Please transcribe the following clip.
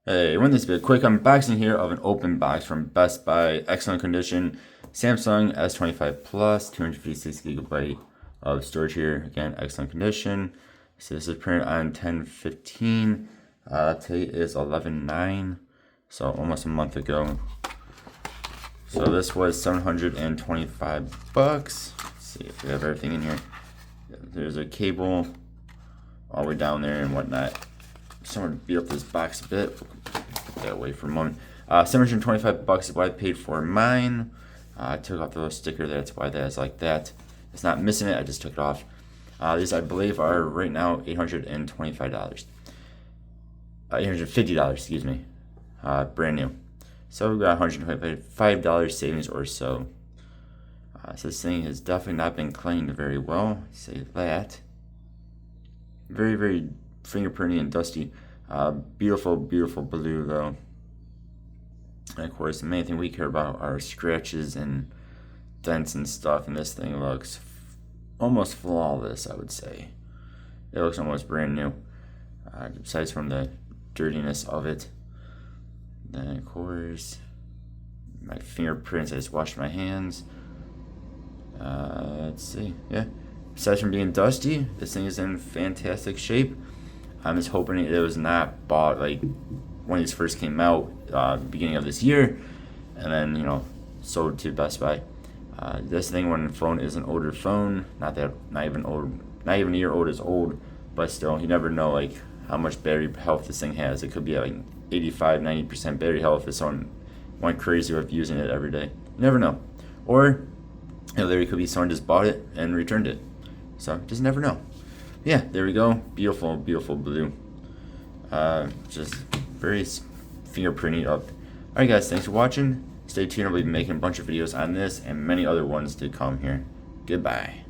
Hey, I want this to be a quick unboxing here of an open box from Best Buy. Excellent condition. Samsung S25 Plus, 256 gigabyte of storage here. Again, excellent condition. So this is printed on 10/15. Today is 11/9, so almost a month ago. So this was $725. Let's see if we have everything in here. There's a cable all the way down there and whatnot. Someone beat up this box a bit. Put that away for a moment. $725 is what I paid for mine. I took off the little sticker there. That's why that is like that. It's not missing it. I just took it off. These, I believe, are right now $825. $850, excuse me. Brand new. So we got $125 savings or so. So this thing has definitely not been cleaned very well. Say that. Very, very fingerprinty and dusty. Beautiful, beautiful blue though. And of course, the main thing we care about are scratches and dents and stuff. And this thing looks almost flawless, I would say. It looks almost brand new, besides from the dirtiness of it. Then of course, my fingerprints. I just washed my hands. Let's see. Yeah. Aside from being dusty, this thing is in fantastic shape. I'm just hoping it was not bought like when these first came out, beginning of this year, and then sold to Best Buy. This thing, when the phone is an older phone, not even a year old is old, but still, you never know like how much battery health this thing has. It could be like 85-90% battery health if someone went crazy with using it every day. You never know. Or there could be someone just bought it and returned it. So just never know. Yeah, there we go. Beautiful, beautiful blue. Just very fingerprinty up. Alright guys, thanks for watching. Stay tuned. I'll be making a bunch of videos on this and many other ones to come here. Goodbye.